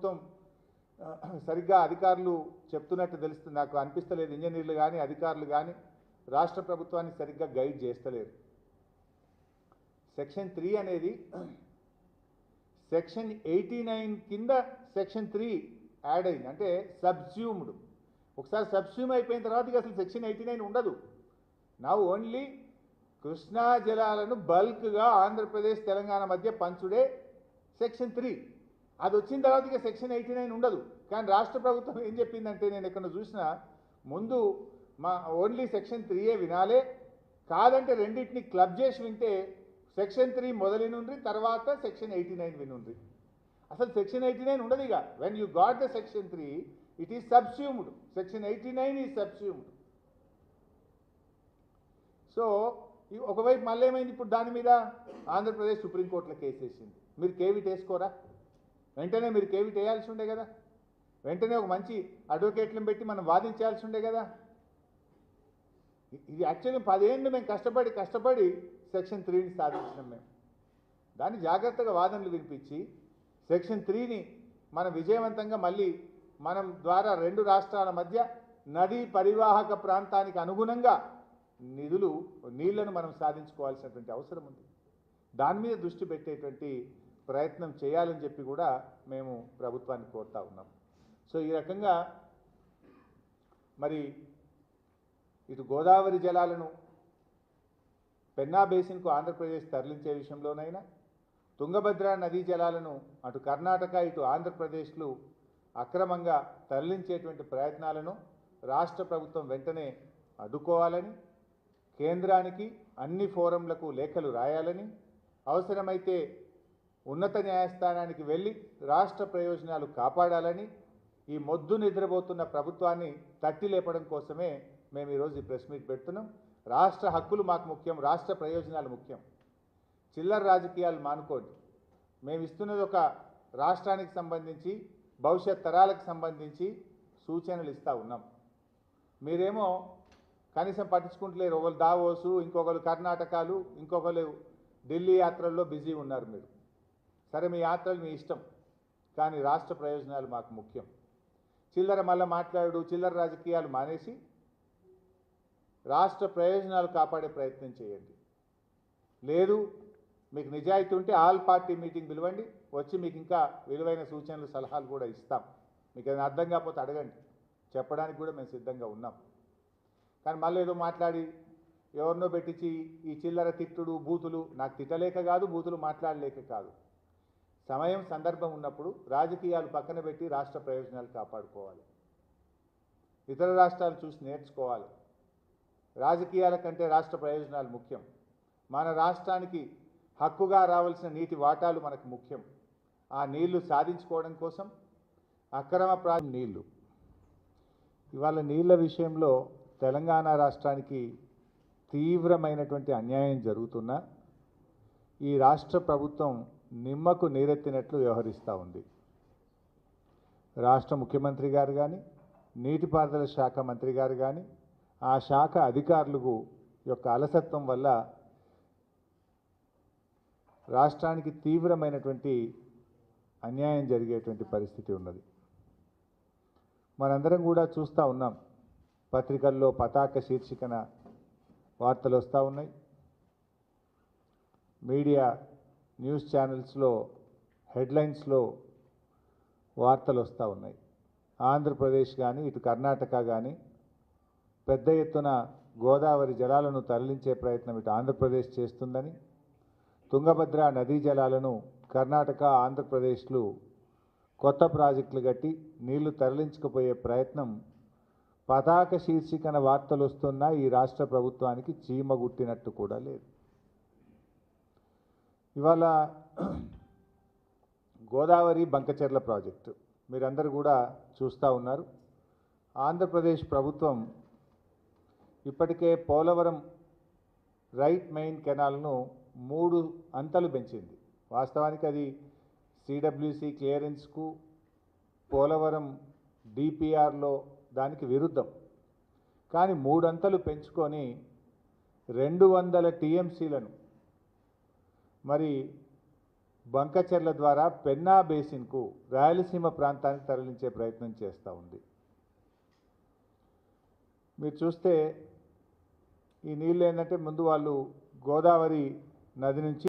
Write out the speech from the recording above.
ప్రభుత్వం సరిగ్గా అధికారులు చెప్తున్నట్టు తెలుస్తుంది, నాకు అనిపిస్తలేదు. ఇంజనీర్లు కానీ అధికారులు కానీ రాష్ట్ర ప్రభుత్వాన్ని సరిగ్గా గైడ్ చేస్తలేరు. సెక్షన్ 3 అనేది సెక్షన్ 89 కింద సెక్షన్ 3 యాడ్ అయింది, అంటే సబ్స్యూమ్డ్. ఒకసారి సబ్స్యూమ్ అయిపోయిన తర్వాత ఇక అసలు సెక్షన్ 89 ఉండదు. నా ఓన్లీ కృష్ణా జలాలను బల్క్గా ఆంధ్రప్రదేశ్ తెలంగాణ మధ్య పంచుడే సెక్షన్ 3. అది వచ్చిన తర్వాత ఇక సెక్షన్ 89 ఉండదు. కానీ రాష్ట్ర ప్రభుత్వం ఏం చెప్పిందంటే, నేను ఎక్కడ చూసినా ముందు మా ఓన్లీ సెక్షన్ 3ఏ వినాలే, కాదంటే రెండింటిని క్లబ్ చేసి వింటే సెక్షన్ 3 మొదలు నుండి తర్వాత సెక్షన్ 89 వినుండ్రి. అసలు సెక్షన్ 89 ఉండదు. ఇక when you got the section 3 it is subsumed, section 89 is subsumed. So ఒకవైపు మళ్ళీ ఏమైంది, ఇప్పుడు దాని మీద ఆంధ్రప్రదేశ్ సుప్రీంకోర్టులో కేసు వేసింది. మీరు కేవిట్ వేసుకోరా? వెంటనే మీరు కేవిట్ వేయాల్సి ఉండే కదా, వెంటనే ఒక మంచి అడ్వకేట్లను పెట్టి మనం వాదించాల్సి ఉండే కదా. ఇది యాక్చువల్లీ 10 ఏళ్ళు మేము కష్టపడి సెక్షన్ 3ని సాధించినాం. మేము దాన్ని జాగ్రత్తగా వాదనలు వినిపించి సెక్షన్ 3ని మనం విజయవంతంగా మళ్ళీ మనం ద్వారా 2 రాష్ట్రాల మధ్య నదీ పరివాహక ప్రాంతానికి అనుగుణంగా నీళ్లను మనం సాధించుకోవాల్సినటువంటి అవసరం ఉంది. దాని మీద దృష్టి పెట్టేటువంటి ప్రయత్నం చేయాలని చెప్పి కూడా మేము ప్రభుత్వాన్ని కోరుతా ఉన్నాం. సో ఈ రకంగా మరి ఇటు గోదావరి జలాలను పెన్నా బేసిన్కు ఆంధ్రప్రదేశ్ తరలించే విషయంలోనైనా, తుంగభద్ర నదీ జలాలను అటు కర్ణాటక ఇటు ఆంధ్రప్రదేశ్లు అక్రమంగా తరలించేటువంటి ప్రయత్నాలను రాష్ట్ర ప్రభుత్వం వెంటనే అడ్డుకోవాలని, కేంద్రానికి అన్ని ఫోరంలకు లేఖలు రాయాలని, అవసరమైతే ఉన్నత న్యాయస్థానానికి వెళ్ళి రాష్ట్ర ప్రయోజనాలు కాపాడాలని, ఈ మొద్దు నిద్రపోతున్న ప్రభుత్వాన్ని తట్టి లేపడం కోసమే మేము ఈరోజు ఈ ప్రెస్ మీట్ పెడుతున్నాం. రాష్ట్ర హక్కులు మాకు ముఖ్యం, రాష్ట్ర ప్రయోజనాలు ముఖ్యం. చిల్లర రాజకీయాలు మానుకోండి. మేము ఇస్తున్నది ఒక రాష్ట్రానికి సంబంధించి భవిష్యత్ తరాలకు సంబంధించి సూచనలు ఇస్తూ ఉన్నాం. మీరేమో కనీసం పట్టించుకుంటలేరు. ఒకరు దావోసు, ఇంకొకరు కర్ణాటకలు, ఇంకొకరు ఢిల్లీ యాత్రల్లో బిజీ ఉన్నారు. మీరు సరే, మీ యాత్రలు మీ ఇష్టం, కానీ రాష్ట్ర ప్రయోజనాలు మాకు ముఖ్యం. చిల్లర రాజకీయాలు మానేసి రాష్ట్ర ప్రయోజనాలు కాపాడే ప్రయత్నం చేయండి. లేదు, మీకు నిజాయితీ ఉంటే ఆల్ పార్టీ మీటింగ్ పిలవండి, వచ్చి మీకు ఇంకా విలువైన సూచనలు సలహాలు కూడా ఇస్తాం. మీకు ఏదైనా అర్థం కాకపోతే అడగండి, చెప్పడానికి కూడా మేము సిద్ధంగా ఉన్నాం. కానీ మళ్ళీ ఏదో మాట్లాడి ఎవరినో పెట్టించి ఈ చిల్లర తిట్టుడు బూతులు, నాకు తిట్టలేక కాదు, బూతులు మాట్లాడలేక కాదు. సమయం సందర్భం ఉన్నప్పుడు రాజకీయాలు పక్కన పెట్టి రాష్ట్ర ప్రయోజనాలు కాపాడుకోవాలి. ఇతర రాష్ట్రాలు చూసి నేర్చుకోవాలి. రాజకీయాల కంటే రాష్ట్ర ప్రయోజనాలు ముఖ్యం. మన రాష్ట్రానికి హక్కుగా రావాల్సిన నీటి వాటాలు మనకు ముఖ్యం. ఆ నీళ్లు సాధించుకోవడం కోసం అక్రమ నీళ్లు, ఇవాళ నీళ్ల విషయంలో తెలంగాణ రాష్ట్రానికి తీవ్రమైనటువంటి అన్యాయం జరుగుతున్నా ఈ రాష్ట్ర ప్రభుత్వం నిమ్మకు నీరెత్తినట్లు వ్యవహరిస్తూ ఉంది. రాష్ట్ర ముఖ్యమంత్రి గారు కానీ, నీటిపారుదల శాఖ మంత్రి గారు కానీ, ఆ శాఖ అధికారులకు యొక్క అలసత్వం వల్ల రాష్ట్రానికి తీవ్రమైనటువంటి అన్యాయం జరిగేటువంటి పరిస్థితి ఉన్నది. మనందరం కూడా చూస్తూ ఉన్నాం. పత్రికల్లో పతాక శీర్షికన వార్తలు వస్తూ ఉన్నాయి. మీడియా న్యూస్ ఛానల్స్లో హెడ్లైన్స్లో వార్తలు వస్తూ ఉన్నాయి. ఆంధ్రప్రదేశ్ కానీ ఇటు కర్ణాటక కానీ పెద్ద ఎత్తున గోదావరి జలాలను తరలించే ప్రయత్నం ఇటు ఆంధ్రప్రదేశ్ చేస్తుందని, తుంగభద్ర నదీ జలాలను కర్ణాటక ఆంధ్రప్రదేశ్లు కొత్త ప్రాజెక్టులు కట్టి నీళ్లు తరలించకపోయే ప్రయత్నం పతాక శీర్షికన వార్తలు వస్తున్నా ఈ రాష్ట్ర ప్రభుత్వానికి చీమ గుట్టినట్టు కూడా లేదు. ఇవాళ గోదావరి బంకచెర్ల ప్రాజెక్టు మీరందరూ కూడా చూస్తూ ఉన్నారు. ఆంధ్రప్రదేశ్ ప్రభుత్వం ఇప్పటికే పోలవరం రైట్ మెయిన్ కెనాల్ను 3 అంతలు పెంచింది. వాస్తవానికి అది సిడబ్ల్యూసి క్లియరెన్స్కు పోలవరం డిపిఆర్లో దానికి విరుద్ధం. కానీ 3 అంతలు పెంచుకొని 200 టీఎంసీలను మరి బంకచెర్ల ద్వారా పెన్నా బేసిన్కు రాయలసీమ ప్రాంతానికి తరలించే ప్రయత్నం చేస్తూ ఉంది. మీరు చూస్తే ఈ నీళ్ళు ఏంటంటే ముందు వాళ్ళు గోదావరి నది నుంచి